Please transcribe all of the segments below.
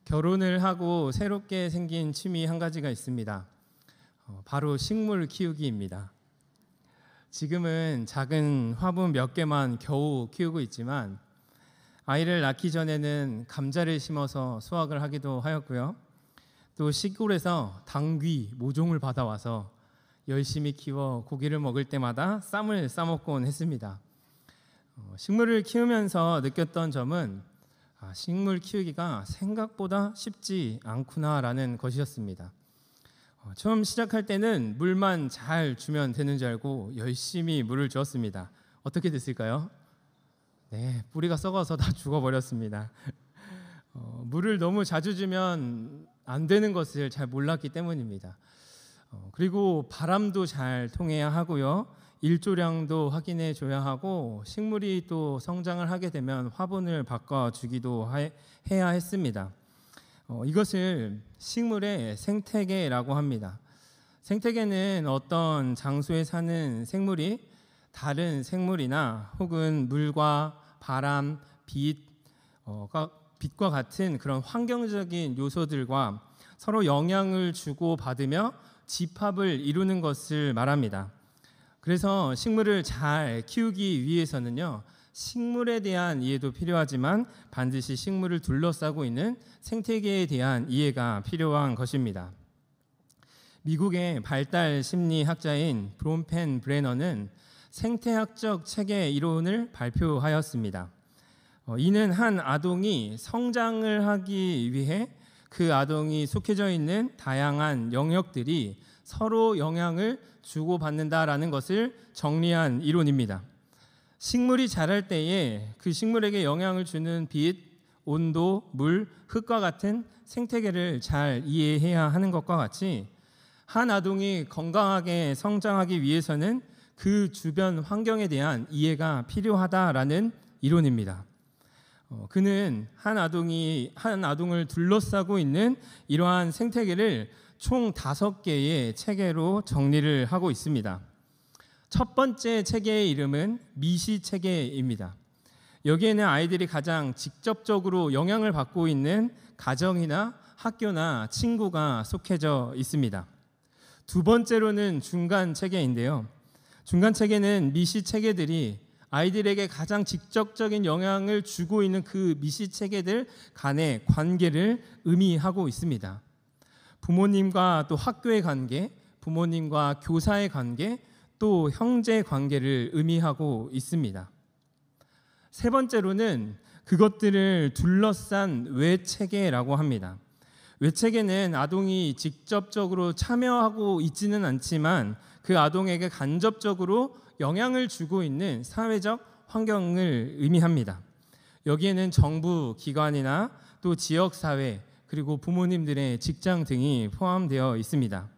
결혼을 하고 새롭게 생긴 취미 한 가지가 있습니다. 바로 식물 키우기입니다. 지금은 작은 화분 몇 개만 겨우 키우고 있지만 아이를 낳기 전에는 감자를 심어서 수확을 하기도 하였고요. 또 시골에서 당귀 모종을 받아와서 열심히 키워 고기를 먹을 때마다 쌈을 싸먹곤 했습니다. 식물을 키우면서 느꼈던 점은 식물 키우기가 생각보다 쉽지 않구나라는 것이었습니다. 처음 시작할 때는 물만 잘 주면 되는 줄 알고 열심히 물을 주었습니다. 어떻게 됐을까요? 네, 뿌리가 썩어서 다 죽어버렸습니다. 물을 너무 자주 주면 안 되는 것을 잘 몰랐기 때문입니다. 그리고 바람도 잘 통해야 하고요. 일조량도 확인해 줘야 하고 식물이 또 성장을 하게 되면 화분을 바꿔주기도 해야 했습니다. 이것을 식물의 생태계라고 합니다. 생태계는 어떤 장소에 사는 생물이 다른 생물이나 혹은 물과 바람, 빛과 같은 그런 환경적인 요소들과 서로 영향을 주고 받으며 집합을 이루는 것을 말합니다. 그래서 식물을 잘 키우기 위해서는요, 식물에 대한 이해도 필요하지만 반드시 식물을 둘러싸고 있는 생태계에 대한 이해가 필요한 것입니다. 미국의 발달 심리학자인 브론펜 브레너는 생태학적 체계 이론을 발표하였습니다. 이는 한 아동이 성장을 하기 위해 그 아동이 속해져 있는 다양한 영역들이 서로 영향을 주고받는다라는 것을 정리한 이론입니다. 식물이 자랄 때에 그 식물에게 영향을 주는 빛, 온도, 물, 흙과 같은 생태계를 잘 이해해야 하는 것과 같이 한 아동이 건강하게 성장하기 위해서는 그 주변 환경에 대한 이해가 필요하다라는 이론입니다. 그는 한 아동을 둘러싸고 있는 이러한 생태계를 총 5개의 체계로 정리를 하고 있습니다. 첫 번째 체계의 이름은 미시 체계입니다. 여기에는 아이들이 가장 직접적으로 영향을 받고 있는 가정이나 학교나 친구가 속해져 있습니다. 두 번째로는 중간 체계인데요. 중간 체계는 미시 체계들이 아이들에게 가장 직접적인 영향을 주고 있는 그 미시 체계들 간의 관계를 의미하고 있습니다. 부모님과 또 학교의 관계, 부모님과 교사의 관계, 또 형제 관계를 의미하고 있습니다. 세 번째로는 그것들을 둘러싼 외체계라고 합니다. 외체계는 아동이 직접적으로 참여하고 있지는 않지만 그 아동에게 간접적으로 영향을 주고 있는 사회적 환경을 의미합니다. 여기에는 정부 기관이나 또 지역사회 그리고 부모님들의 직장 등이 포함되어 있습니다.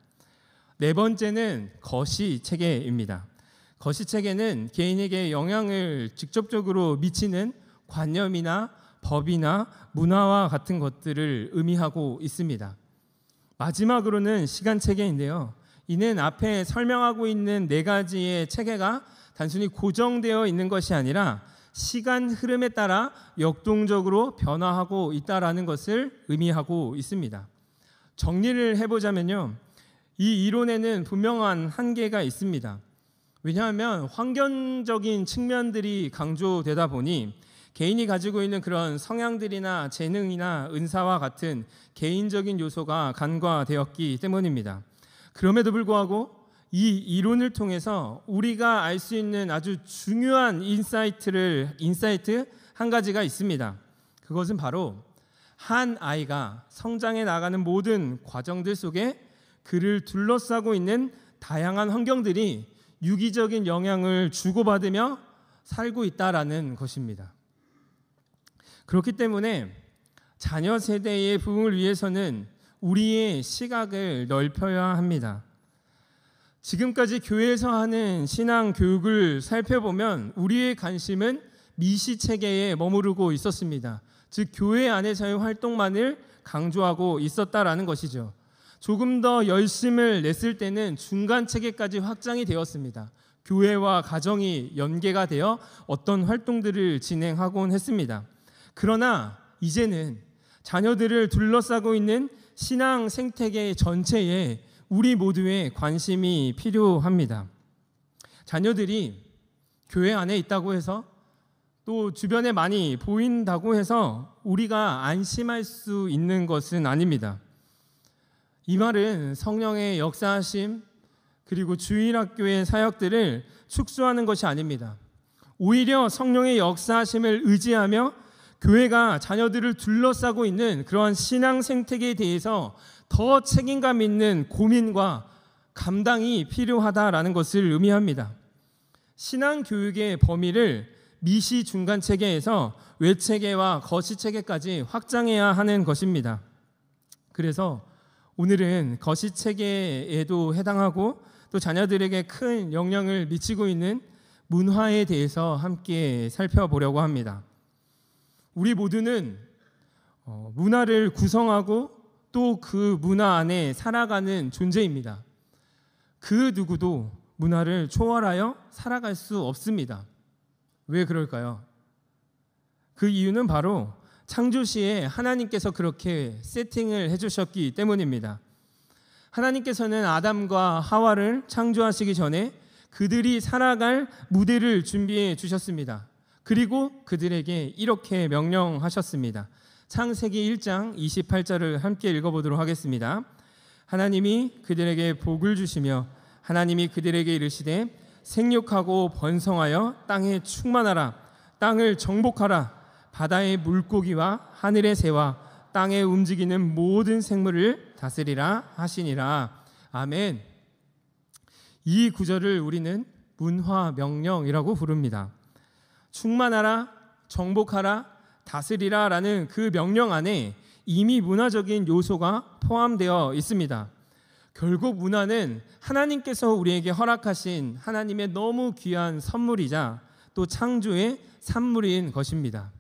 네 번째는 거시체계입니다. 거시체계는 개인에게 영향을 직접적으로 미치는 관념이나 법이나 문화와 같은 것들을 의미하고 있습니다. 마지막으로는 시간체계인데요. 이는 앞에 설명하고 있는 4가지의 체계가 단순히 고정되어 있는 것이 아니라 시간 흐름에 따라 역동적으로 변화하고 있다는 것을 의미하고 있습니다. 정리를 해보자면요, 이 이론에는 분명한 한계가 있습니다. 왜냐하면 환경적인 측면들이 강조되다 보니 개인이 가지고 있는 그런 성향들이나 재능이나 은사와 같은 개인적인 요소가 간과되었기 때문입니다. 그럼에도 불구하고 이 이론을 통해서 우리가 알 수 있는 아주 중요한 인사이트 한 가지가 있습니다. 그것은 바로 한 아이가 성장해 나가는 모든 과정들 속에 그를 둘러싸고 있는 다양한 환경들이 유기적인 영향을 주고받으며 살고 있다라는 것입니다. 그렇기 때문에 자녀 세대의 부흥을 위해서는 우리의 시각을 넓혀야 합니다. 지금까지 교회에서 하는 신앙 교육을 살펴보면 우리의 관심은 미시 체계에 머무르고 있었습니다. 즉 교회 안에서의 활동만을 강조하고 있었다라는 것이죠. 조금 더 열심을 냈을 때는 중간 체계까지 확장이 되었습니다. 교회와 가정이 연계가 되어 어떤 활동들을 진행하곤 했습니다. 그러나 이제는 자녀들을 둘러싸고 있는 신앙 생태계 전체에 우리 모두의 관심이 필요합니다. 자녀들이 교회 안에 있다고 해서 또 주변에 많이 보인다고 해서 우리가 안심할 수 있는 것은 아닙니다. 이 말은 성령의 역사하심 그리고 주일학교의 사역들을 축소하는 것이 아닙니다. 오히려 성령의 역사하심을 의지하며 교회가 자녀들을 둘러싸고 있는 그러한 신앙 생태계에 대해서 더 책임감 있는 고민과 감당이 필요하다라는 것을 의미합니다. 신앙 교육의 범위를 미시 중간 체계에서 외체계와 거시 체계까지 확장해야 하는 것입니다. 그래서 오늘은 거시 체계에도 해당하고 또 자녀들에게 큰 영향을 미치고 있는 문화에 대해서 함께 살펴보려고 합니다. 우리 모두는 문화를 구성하고 또 그 문화 안에 살아가는 존재입니다. 그 누구도 문화를 초월하여 살아갈 수 없습니다. 왜 그럴까요? 그 이유는 바로 창조시에 하나님께서 그렇게 세팅을 해주셨기 때문입니다. 하나님께서는 아담과 하와를 창조하시기 전에 그들이 살아갈 무대를 준비해 주셨습니다. 그리고 그들에게 이렇게 명령하셨습니다. 창세기 1장 28절을 함께 읽어보도록 하겠습니다. 하나님이 그들에게 복을 주시며 하나님이 그들에게 이르시되 생육하고 번성하여 땅에 충만하라. 땅을 정복하라. 바다의 물고기와 하늘의 새와 땅에 움직이는 모든 생물을 다스리라 하시니라. 아멘. 이 구절을 우리는 문화 명령이라고 부릅니다. 충만하라, 정복하라, 다스리라 라는 그 명령 안에 이미 문화적인 요소가 포함되어 있습니다. 결국 문화는 하나님께서 우리에게 허락하신 하나님의 너무 귀한 선물이자 또 창조의 산물인 것입니다.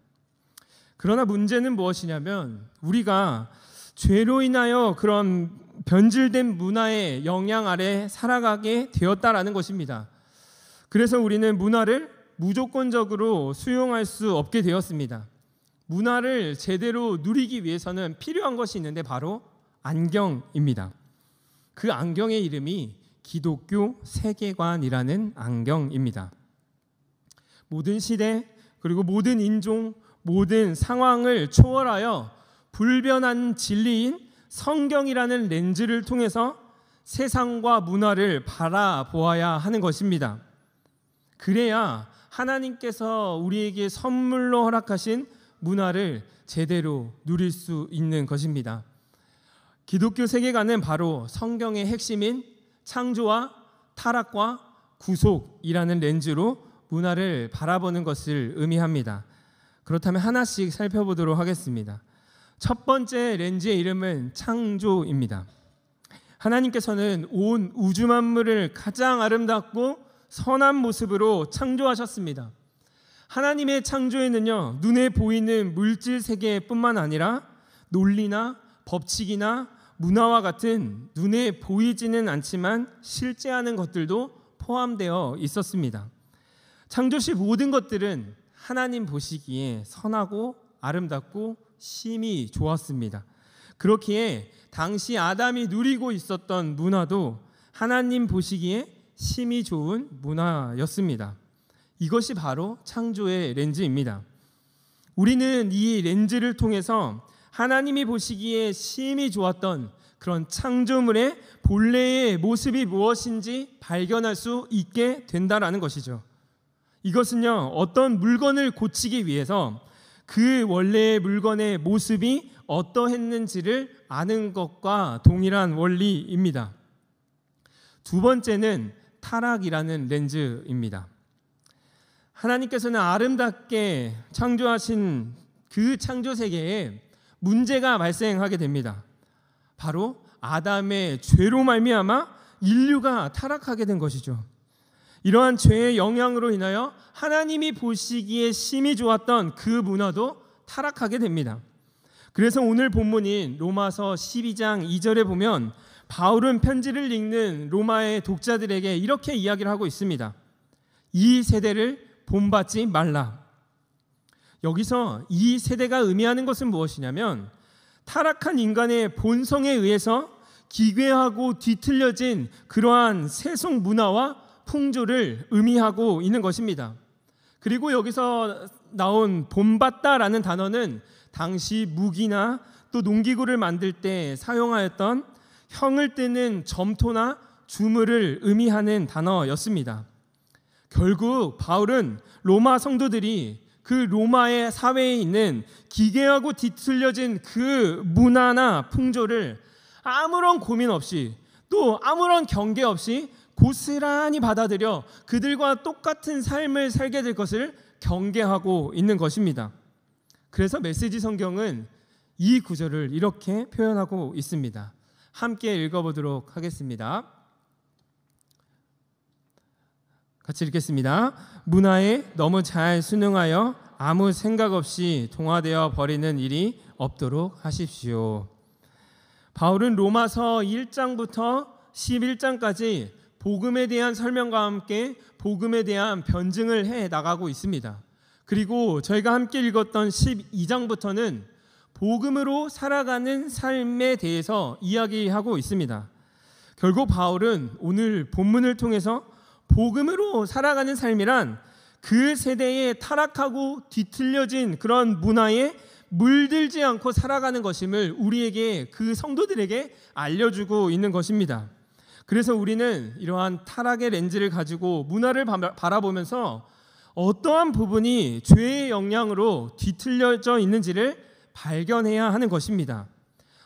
그러나 문제는 무엇이냐면 우리가 죄로 인하여 그런 변질된 문화의 영향 아래 살아가게 되었다라는 것입니다. 그래서 우리는 문화를 무조건적으로 수용할 수 없게 되었습니다. 문화를 제대로 누리기 위해서는 필요한 것이 있는데 바로 안경입니다. 그 안경의 이름이 기독교 세계관이라는 안경입니다. 모든 시대 그리고 모든 인종, 모든 상황을 초월하여 불변한 진리인 성경이라는 렌즈를 통해서 세상과 문화를 바라보아야 하는 것입니다. 그래야 하나님께서 우리에게 선물로 허락하신 문화를 제대로 누릴 수 있는 것입니다. 기독교 세계관은 바로 성경의 핵심인 창조와 타락과 구속이라는 렌즈로 문화를 바라보는 것을 의미합니다. 그렇다면 하나씩 살펴보도록 하겠습니다. 첫 번째 렌즈의 이름은 창조입니다. 하나님께서는 온 우주 만물을 가장 아름답고 선한 모습으로 창조하셨습니다. 하나님의 창조에는요, 눈에 보이는 물질 세계뿐만 아니라 논리나 법칙이나 문화와 같은 눈에 보이지는 않지만 실제하는 것들도 포함되어 있었습니다. 창조시 모든 것들은 하나님 보시기에 선하고 아름답고 심히 좋았습니다. 그렇기에 당시 아담이 누리고 있었던 문화도 하나님 보시기에 심히 좋은 문화였습니다. 이것이 바로 창조의 렌즈입니다. 우리는 이 렌즈를 통해서 하나님이 보시기에 심히 좋았던 그런 창조물의 본래의 모습이 무엇인지 발견할 수 있게 된다라는 것이죠. 이것은요, 어떤 물건을 고치기 위해서 그 원래의 물건의 모습이 어떠했는지를 아는 것과 동일한 원리입니다. 두 번째는 타락이라는 렌즈입니다. 하나님께서는 아름답게 창조하신 그 창조 세계에 문제가 발생하게 됩니다. 바로 아담의 죄로 말미암아 인류가 타락하게 된 것이죠. 이러한 죄의 영향으로 인하여 하나님이 보시기에 심히 좋았던 그 문화도 타락하게 됩니다. 그래서 오늘 본문인 로마서 12장 2절에 보면 바울은 편지를 읽는 로마의 독자들에게 이렇게 이야기를 하고 있습니다. 이 세대를 본받지 말라. 여기서 이 세대가 의미하는 것은 무엇이냐면 타락한 인간의 본성에 의해서 기괴하고 뒤틀려진 그러한 세속 문화와 풍조를 의미하고 있는 것입니다. 그리고 여기서 나온 본받다라는 단어는 당시 무기나 또 농기구를 만들 때 사용하였던 형을 뜨는 점토나 주물을 의미하는 단어였습니다. 결국 바울은 로마 성도들이 그 로마의 사회에 있는 기괴하고 뒤틀려진 그 문화나 풍조를 아무런 고민 없이 또 아무런 경계 없이 고스란히 받아들여 그들과 똑같은 삶을 살게 될 것을 경계하고 있는 것입니다. 그래서 메시지 성경은 이 구절을 이렇게 표현하고 있습니다. 함께 읽어보도록 하겠습니다. 같이 읽겠습니다. 문화에 너무 잘 순응하여 아무 생각 없이 동화되어 버리는 일이 없도록 하십시오. 바울은 로마서 1장부터 11장까지 복음에 대한 설명과 함께 복음에 대한 변증을 해 나가고 있습니다. 그리고 저희가 함께 읽었던 12장부터는 복음으로 살아가는 삶에 대해서 이야기하고 있습니다. 결국 바울은 오늘 본문을 통해서 복음으로 살아가는 삶이란 그 세대에 타락하고 뒤틀려진 그런 문화에 물들지 않고 살아가는 것임을 우리에게, 그 성도들에게 알려주고 있는 것입니다. 그래서 우리는 이러한 타락의 렌즈를 가지고 문화를 바라보면서 어떠한 부분이 죄의 영향으로 뒤틀려져 있는지를 발견해야 하는 것입니다.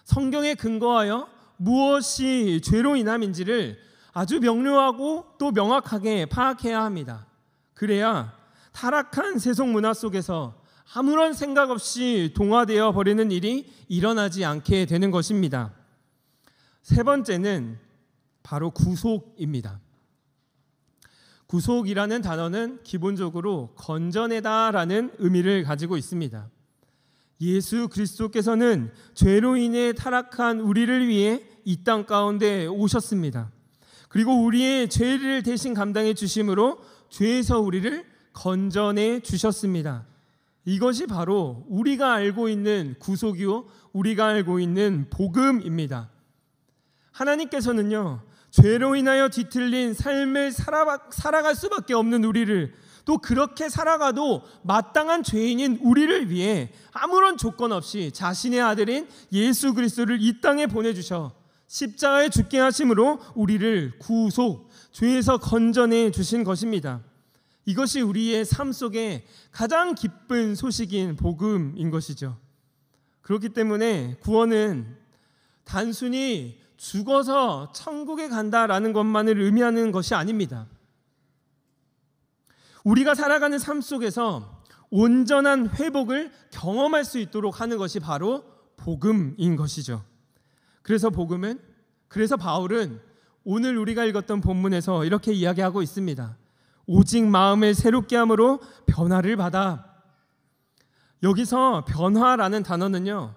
성경에 근거하여 무엇이 죄로 인함인지를 아주 명료하고 또 명확하게 파악해야 합니다. 그래야 타락한 세속 문화 속에서 아무런 생각 없이 동화되어 버리는 일이 일어나지 않게 되는 것입니다. 세 번째는 바로 구속입니다. 구속이라는 단어는 기본적으로 건져내다라는 의미를 가지고 있습니다. 예수 그리스도께서는 죄로 인해 타락한 우리를 위해 이 땅 가운데 오셨습니다. 그리고 우리의 죄를 대신 감당해 주심으로 죄에서 우리를 건져내 주셨습니다. 이것이 바로 우리가 알고 있는 구속이요, 우리가 알고 있는 복음입니다. 하나님께서는요, 죄로 인하여 뒤틀린 삶을 살아갈 수밖에 없는 우리를, 또 그렇게 살아가도 마땅한 죄인인 우리를 위해 아무런 조건 없이 자신의 아들인 예수 그리스도를 이 땅에 보내주셔 십자가에 죽게 하심으로 우리를 구속, 죄에서 건져내 주신 것입니다. 이것이 우리의 삶 속에 가장 기쁜 소식인 복음인 것이죠. 그렇기 때문에 구원은 단순히 죽어서 천국에 간다라는 것만을 의미하는 것이 아닙니다. 우리가 살아가는 삶 속에서 온전한 회복을 경험할 수 있도록 하는 것이 바로 복음인 것이죠. 그래서 바울은 오늘 우리가 읽었던 본문에서 이렇게 이야기하고 있습니다. 오직 마음을 새롭게 함으로 변화를 받아. 여기서 변화라는 단어는요,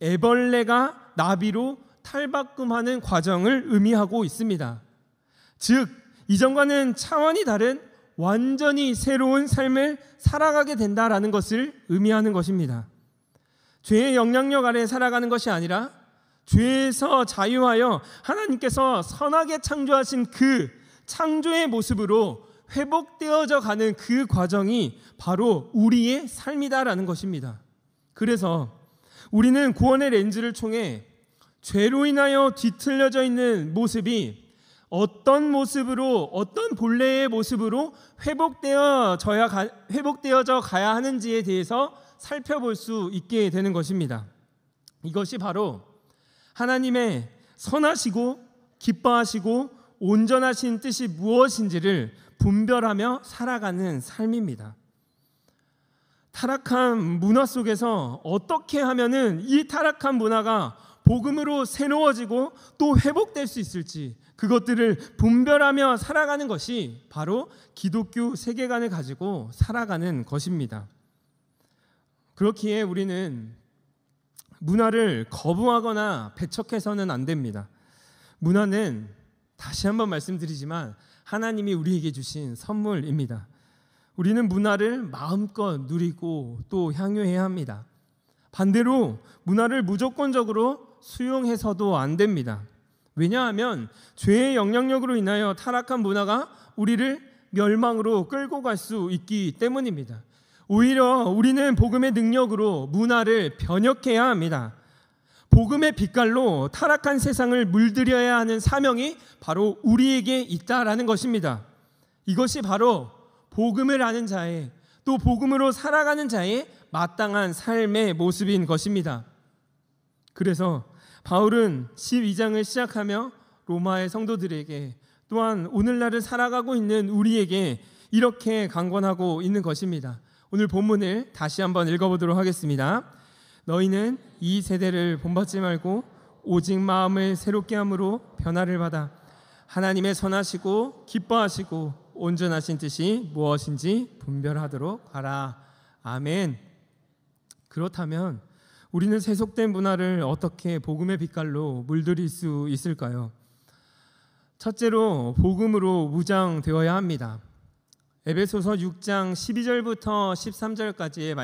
애벌레가 나비로 탈바꿈하는 과정을 의미하고 있습니다. 즉 이전과는 차원이 다른 완전히 새로운 삶을 살아가게 된다라는 것을 의미하는 것입니다. 죄의 영향력 아래 살아가는 것이 아니라 죄에서 자유하여 하나님께서 선하게 창조하신 그 창조의 모습으로 회복되어져 가는 그 과정이 바로 우리의 삶이다라는 것입니다. 그래서 우리는 구원의 렌즈를 통해 죄로 인하여 뒤틀려져 있는 모습이 어떤 모습으로, 어떤 본래의 모습으로 회복되어져 가야 하는지에 대해서 살펴볼 수 있게 되는 것입니다. 이것이 바로 하나님의 선하시고 기뻐하시고 온전하신 뜻이 무엇인지를 분별하며 살아가는 삶입니다. 타락한 문화 속에서 어떻게 하면은 이 타락한 문화가 복음으로 새로워지고 또 회복될 수 있을지, 그것들을 분별하며 살아가는 것이 바로 기독교 세계관을 가지고 살아가는 것입니다. 그렇기에 우리는 문화를 거부하거나 배척해서는 안 됩니다. 문화는 다시 한번 말씀드리지만 하나님이 우리에게 주신 선물입니다. 우리는 문화를 마음껏 누리고 또 향유해야 합니다. 반대로 문화를 무조건적으로 수용해서도 안 됩니다. 왜냐하면 죄의 영향력으로 인하여 타락한 문화가 우리를 멸망으로 끌고 갈 수 있기 때문입니다. 오히려 우리는 복음의 능력으로 문화를 변혁해야 합니다. 복음의 빛깔로 타락한 세상을 물들여야 하는 사명이 바로 우리에게 있다라는 것입니다. 이것이 바로 복음을 아는 자의, 또 복음으로 살아가는 자의 마땅한 삶의 모습인 것입니다. 그래서 바울은 12장을 시작하며 로마의 성도들에게, 또한 오늘날을 살아가고 있는 우리에게 이렇게 강권하고 있는 것입니다. 오늘 본문을 다시 한번 읽어보도록 하겠습니다. 너희는 이 세대를 본받지 말고 오직 마음을 새롭게 함으로 변화를 받아 하나님의 선하시고 기뻐하시고 온전하신 뜻이 무엇인지 분별하도록 하라. 아멘. 그렇다면 우리는 세속된 문화를 어떻게 복음의 빛깔로 물들일 수 있을까요? 첫째로 복음으로 무장되어야 합니다. 에베소서 6장 12절부터 13절까지의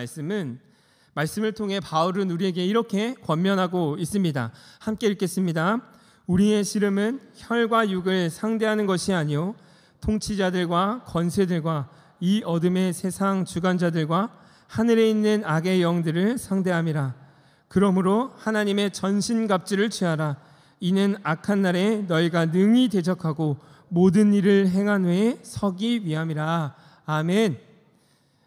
말씀을 통해 바울은 우리에게 이렇게 권면하고 있습니다. 함께 읽겠습니다. 우리의 씨름은 혈과 육을 상대하는 것이 아니요 통치자들과 권세들과 이 어둠의 세상 주관자들과 하늘에 있는 악의 영들을 상대함이라. 그러므로 하나님의 전신갑주를 취하라. 이는 악한 날에 너희가 능히 대적하고 모든 일을 행한 후에 서기 위함이라. 아멘.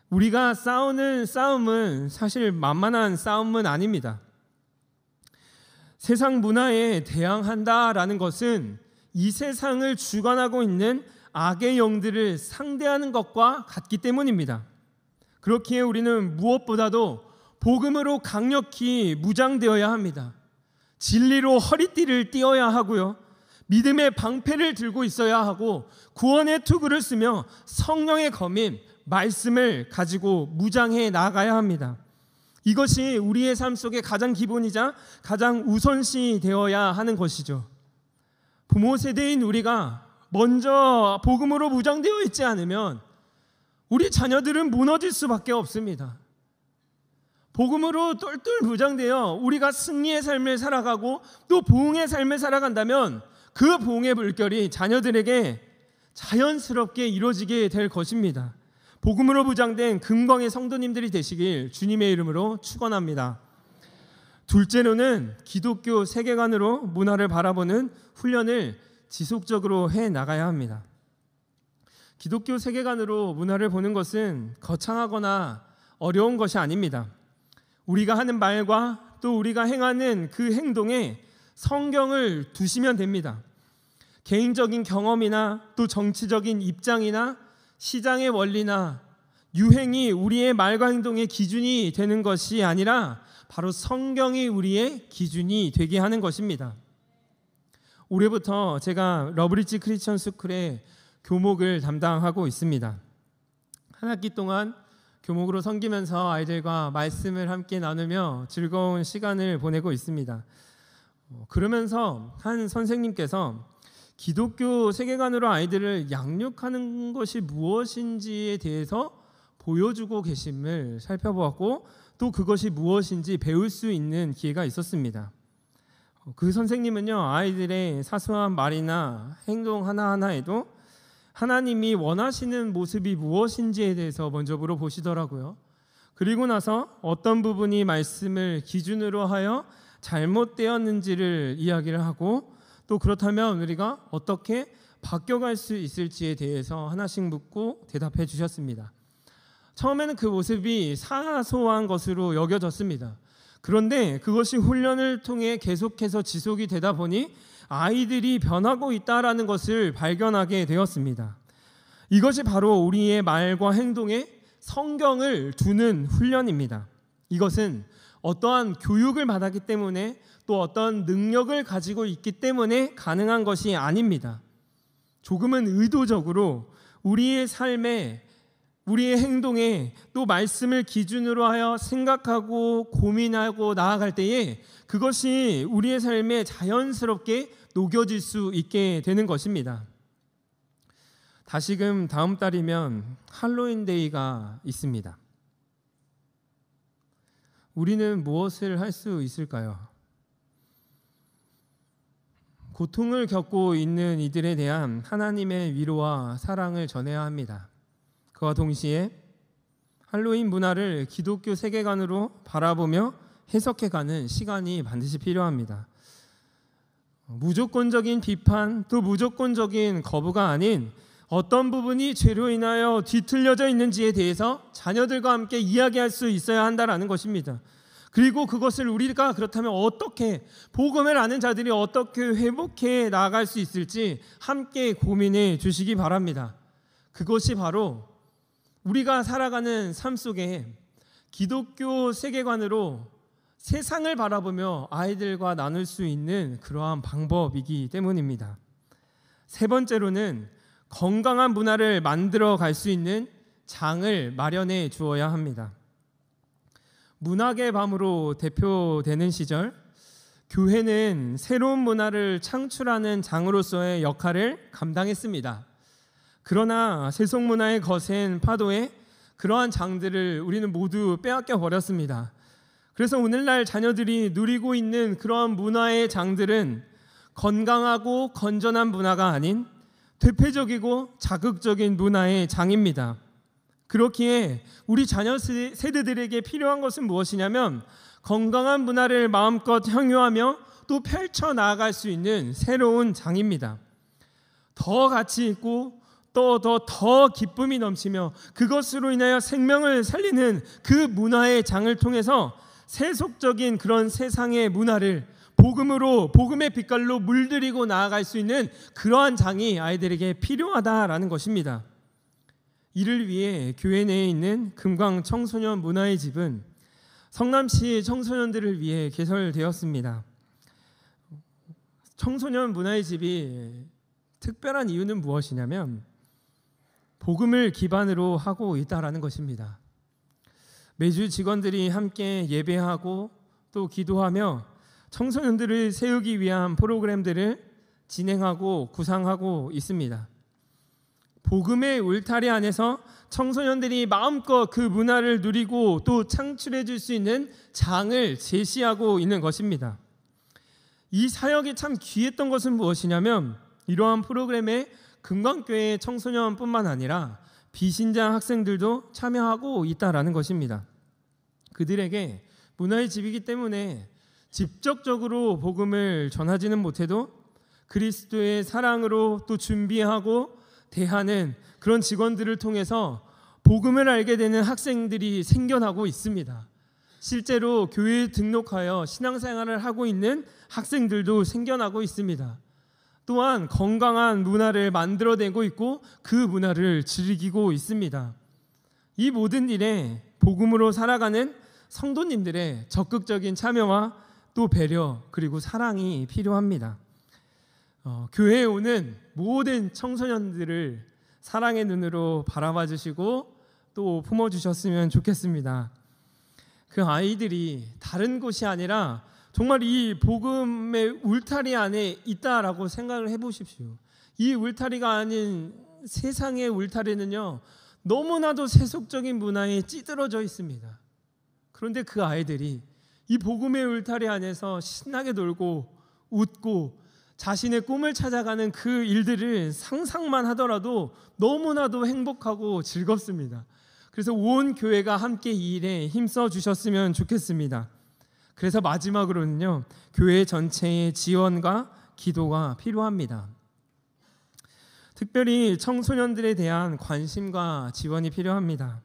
우리가 싸우는 싸움은 사실 만만한 싸움은 아닙니다. 세상 문화에 대항한다라는 것은 이 세상을 주관하고 있는 악의 영들을 상대하는 것과 같기 때문입니다. 그렇기에 우리는 무엇보다도 복음으로 강력히 무장되어야 합니다. 진리로 허리띠를 띠어야 하고요, 믿음의 방패를 들고 있어야 하고, 구원의 투구를 쓰며 성령의 검임, 말씀을 가지고 무장해 나가야 합니다. 이것이 우리의 삶 속의 가장 기본이자 가장 우선시 되어야 하는 것이죠. 부모 세대인 우리가 먼저 복음으로 무장되어 있지 않으면 우리 자녀들은 무너질 수밖에 없습니다. 복음으로 똘똘 무장되어 우리가 승리의 삶을 살아가고 또 부흥의 삶을 살아간다면 그 부흥의 물결이 자녀들에게 자연스럽게 이루어지게 될 것입니다. 복음으로 무장된 금광의 성도님들이 되시길 주님의 이름으로 축원합니다. 둘째로는 기독교 세계관으로 문화를 바라보는 훈련을 지속적으로 해 나가야 합니다. 기독교 세계관으로 문화를 보는 것은 거창하거나 어려운 것이 아닙니다. 우리가 하는 말과 또 우리가 행하는 그 행동에 성경을 두시면 됩니다. 개인적인 경험이나 또 정치적인 입장이나 시장의 원리나 유행이 우리의 말과 행동의 기준이 되는 것이 아니라 바로 성경이 우리의 기준이 되게 하는 것입니다. 올해부터 제가 러브리지 크리스천 스쿨의 교목을 담당하고 있습니다. 한 학기 동안 교목으로 섬기면서 아이들과 말씀을 함께 나누며 즐거운 시간을 보내고 있습니다. 그러면서 한 선생님께서 기독교 세계관으로 아이들을 양육하는 것이 무엇인지에 대해서 보여주고 계심을 살펴보았고, 또 그것이 무엇인지 배울 수 있는 기회가 있었습니다. 그 선생님은요, 아이들의 사소한 말이나 행동 하나하나에도 하나님이 원하시는 모습이 무엇인지에 대해서 먼저 물어보시더라고요. 그리고 나서 어떤 부분이 말씀을 기준으로 하여 잘못되었는지를 이야기를 하고, 또 그렇다면 우리가 어떻게 바뀌어갈 수 있을지에 대해서 하나씩 묻고 대답해 주셨습니다. 처음에는 그 모습이 사소한 것으로 여겨졌습니다. 그런데 그것이 훈련을 통해 계속해서 지속이 되다 보니 아이들이 변하고 있다라는 것을 발견하게 되었습니다. 이것이 바로 우리의 말과 행동에 성경을 두는 훈련입니다. 이것은 어떠한 교육을 받았기 때문에 또 어떤 능력을 가지고 있기 때문에 가능한 것이 아닙니다. 조금은 의도적으로 우리의 삶에, 우리의 행동에 또 말씀을 기준으로 하여 생각하고 고민하고 나아갈 때에 그것이 우리의 삶에 자연스럽게 녹여질 수 있게 되는 것입니다. 다시금 다음 달이면 할로윈 데이가 있습니다. 우리는 무엇을 할 수 있을까요? 고통을 겪고 있는 이들에 대한 하나님의 위로와 사랑을 전해야 합니다. 그와 동시에 할로윈 문화를 기독교 세계관으로 바라보며 해석해가는 시간이 반드시 필요합니다. 무조건적인 비판, 또 무조건적인 거부가 아닌 어떤 부분이 죄로 인하여 뒤틀려져 있는지에 대해서 자녀들과 함께 이야기할 수 있어야 한다는 것입니다. 그리고 그것을 우리가 그렇다면 어떻게, 복음을 아는 자들이 어떻게 회복해 나아갈 수 있을지 함께 고민해 주시기 바랍니다. 그것이 바로 우리가 살아가는 삶 속에 기독교 세계관으로 세상을 바라보며 아이들과 나눌 수 있는 그러한 방법이기 때문입니다. 세 번째로는 건강한 문화를 만들어 갈 수 있는 장을 마련해 주어야 합니다. 문학의 밤으로 대표되는 시절, 교회는 새로운 문화를 창출하는 장으로서의 역할을 감당했습니다. 그러나 세속문화의 거센 파도에 그러한 장들을 우리는 모두 빼앗겨 버렸습니다. 그래서 오늘날 자녀들이 누리고 있는 그러한 문화의 장들은 건강하고 건전한 문화가 아닌 퇴폐적이고 자극적인 문화의 장입니다. 그렇기에 우리 자녀 세대들에게 필요한 것은 무엇이냐면 건강한 문화를 마음껏 향유하며 또 펼쳐나갈 수 있는 새로운 장입니다. 더 가치 있고 또 더 기쁨이 넘치며 그것으로 인하여 생명을 살리는 그 문화의 장을 통해서 세속적인 그런 세상의 문화를 복음으로, 복음의 빛깔로 물들이고 나아갈 수 있는 그러한 장이 아이들에게 필요하다라는 것입니다. 이를 위해 교회 내에 있는 금강 청소년 문화의 집은 성남시 청소년들을 위해 개설되었습니다. 청소년 문화의 집이 특별한 이유는 무엇이냐면 복음을 기반으로 하고 있다라는 것입니다. 매주 직원들이 함께 예배하고 또 기도하며 청소년들을 세우기 위한 프로그램들을 진행하고 구상하고 있습니다. 복음의 울타리 안에서 청소년들이 마음껏 그 문화를 누리고 또 창출해 줄 수 있는 장을 제시하고 있는 것입니다. 이 사역이 참 귀했던 것은 무엇이냐면 이러한 프로그램에 금강교회 청소년뿐만 아니라 비신자 학생들도 참여하고 있다라는 것입니다. 그들에게 문화의 집이기 때문에 직접적으로 복음을 전하지는 못해도 그리스도의 사랑으로 또 준비하고 대하는 그런 직원들을 통해서 복음을 알게 되는 학생들이 생겨나고 있습니다. 실제로 교회에 등록하여 신앙생활을 하고 있는 학생들도 생겨나고 있습니다. 또한 건강한 문화를 만들어내고 있고 그 문화를 즐기고 있습니다. 이 모든 일에 복음으로 살아가는 성도님들의 적극적인 참여와 또 배려 그리고 사랑이 필요합니다. 교회에 오는 모든 청소년들을 사랑의 눈으로 바라봐 주시고 또 품어주셨으면 좋겠습니다. 그 아이들이 다른 곳이 아니라 정말 이 복음의 울타리 안에 있다라고 생각을 해보십시오. 이 울타리가 아닌 세상의 울타리는요, 너무나도 세속적인 문화에 찌들어져 있습니다. 그런데 그 아이들이 이 복음의 울타리 안에서 신나게 놀고 웃고 자신의 꿈을 찾아가는 그 일들을 상상만 하더라도 너무나도 행복하고 즐겁습니다. 그래서 온 교회가 함께 이 일에 힘써 주셨으면 좋겠습니다. 그래서 마지막으로는요, 교회 전체의 지원과 기도가 필요합니다. 특별히 청소년들에 대한 관심과 지원이 필요합니다.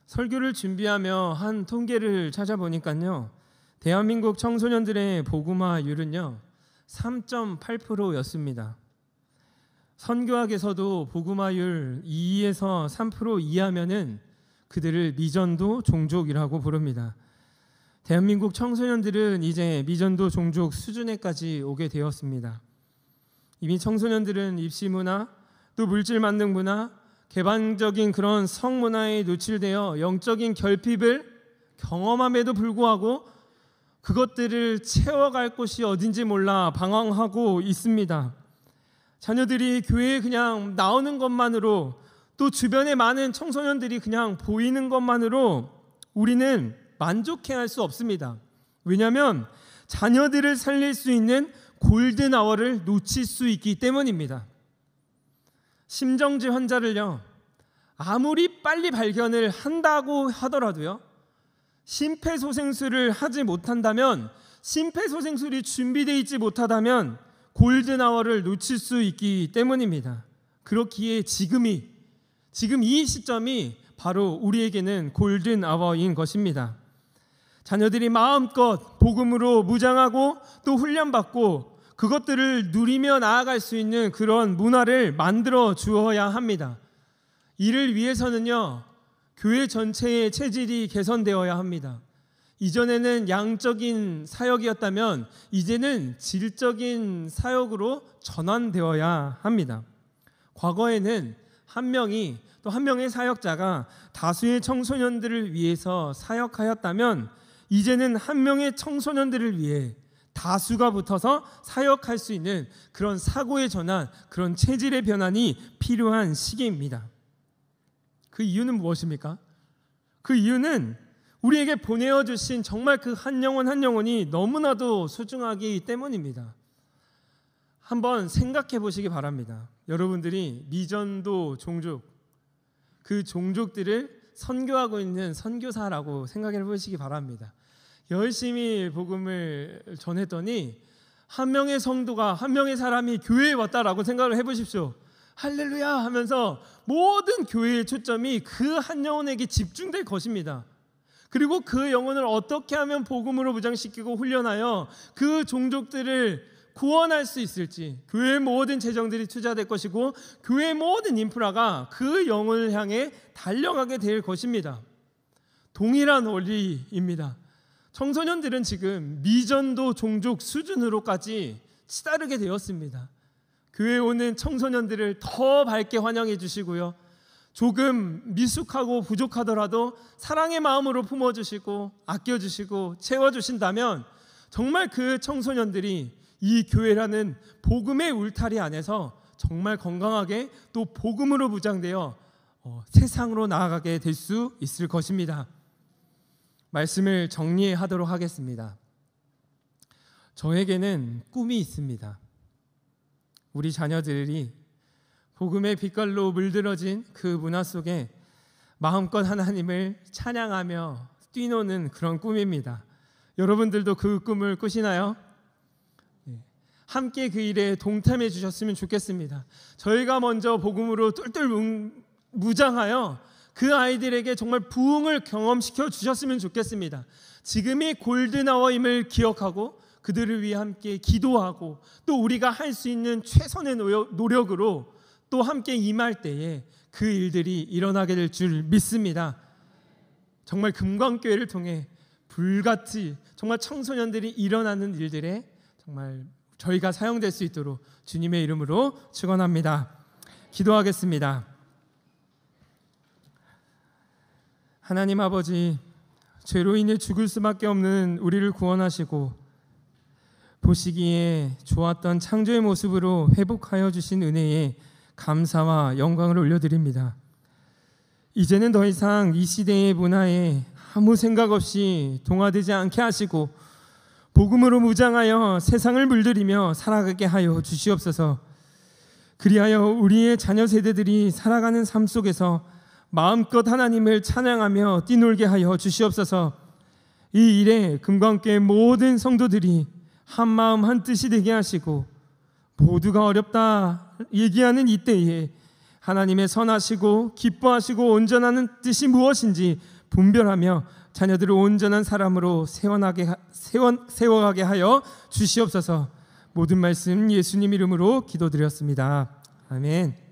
설교를 준비하며 한 통계를 찾아보니까요, 대한민국 청소년들의 복음화율은요 3.8%였습니다. 선교학에서도 복음화율 2에서 3% 이하면은 그들을 미전도 종족이라고 부릅니다. 대한민국 청소년들은 이제 미전도 종족 수준에까지 오게 되었습니다. 이미 청소년들은 입시 문화, 또 물질 만능 문화, 개방적인 그런 성문화에 노출되어 영적인 결핍을 경험함에도 불구하고 그것들을 채워갈 곳이 어딘지 몰라 방황하고 있습니다. 자녀들이 교회에 그냥 나오는 것만으로 또 주변에 많은 청소년들이 그냥 보이는 것만으로 우리는 만족해할 수 없습니다. 왜냐하면 자녀들을 살릴 수 있는 골든아워를 놓칠 수 있기 때문입니다. 심정지 환자를요, 아무리 빨리 발견을 한다고 하더라도요, 심폐소생술을 하지 못한다면, 심폐소생술이 준비되어 있지 못하다면 골든아워를 놓칠 수 있기 때문입니다. 그렇기에 지금 이 시점이 바로 우리에게는 골든아워인 것입니다. 자녀들이 마음껏 복음으로 무장하고 또 훈련받고 그것들을 누리며 나아갈 수 있는 그런 문화를 만들어 주어야 합니다. 이를 위해서는요, 교회 전체의 체질이 개선되어야 합니다. 이전에는 양적인 사역이었다면 이제는 질적인 사역으로 전환되어야 합니다. 과거에는 한 명이 또 한 명의 사역자가 다수의 청소년들을 위해서 사역하였다면 이제는 한 명의 청소년들을 위해 다수가 붙어서 사역할 수 있는 그런 사고의 전환, 그런 체질의 변환이 필요한 시기입니다. 그 이유는 무엇입니까? 그 이유는 우리에게 보내어 주신 정말 그 한 영혼 한 영혼이 너무나도 소중하기 때문입니다. 한번 생각해 보시기 바랍니다. 여러분들이 미전도 종족, 그 종족들을 선교하고 있는 선교사라고 생각해 보시기 바랍니다. 열심히 복음을 전했더니 한 명의 성도가, 한 명의 사람이 교회에 왔다라고 생각을 해보십시오. 할렐루야 하면서 모든 교회의 초점이 그 한 영혼에게 집중될 것입니다. 그리고 그 영혼을 어떻게 하면 복음으로 무장시키고 훈련하여 그 종족들을 구원할 수 있을지, 교회의 모든 재정들이 투자될 것이고 교회의 모든 인프라가 그 영혼을 향해 달려가게 될 것입니다. 동일한 원리입니다. 청소년들은 지금 미전도 종족 수준으로까지 치다르게 되었습니다. 교회에 오는 청소년들을 더 밝게 환영해 주시고요, 조금 미숙하고 부족하더라도 사랑의 마음으로 품어주시고 아껴주시고 채워주신다면 정말 그 청소년들이 이 교회라는 복음의 울타리 안에서 정말 건강하게 또 복음으로 무장되어 세상으로 나아가게 될 수 있을 것입니다. 말씀을 정리하도록 하겠습니다. 저에게는 꿈이 있습니다. 우리 자녀들이 복음의 빛깔로 물들어진 그 문화 속에 마음껏 하나님을 찬양하며 뛰노는 그런 꿈입니다. 여러분들도 그 꿈을 꾸시나요? 함께 그 일에 동참해 주셨으면 좋겠습니다. 저희가 먼저 복음으로 똘똘 무장하여 그 아이들에게 정말 부흥을 경험시켜 주셨으면 좋겠습니다. 지금이 골든아워임을 기억하고 그들을 위해 함께 기도하고 또 우리가 할 수 있는 최선의 노력으로 또 함께 임할 때에 그 일들이 일어나게 될 줄 믿습니다. 정말 금광교회를 통해 불같이 정말 청소년들이 일어나는 일들에 정말 저희가 사용될 수 있도록 주님의 이름으로 축원합니다. 기도하겠습니다. 하나님 아버지, 죄로 인해 죽을 수밖에 없는 우리를 구원하시고 보시기에 좋았던 창조의 모습으로 회복하여 주신 은혜에 감사와 영광을 올려드립니다. 이제는 더 이상 이 시대의 문화에 아무 생각 없이 동화되지 않게 하시고 복음으로 무장하여 세상을 물들이며 살아가게 하여 주시옵소서. 그리하여 우리의 자녀 세대들이 살아가는 삶 속에서 마음껏 하나님을 찬양하며 뛰놀게 하여 주시옵소서. 이 일에 금광교회 모든 성도들이 한 마음 한 뜻이 되게 하시고 모두가 어렵다 얘기하는 이때에 하나님의 선하시고 기뻐하시고 온전한 뜻이 무엇인지 분별하며 자녀들을 온전한 사람으로 세워가게 하여 주시옵소서. 모든 말씀 예수님 이름으로 기도드렸습니다. 아멘.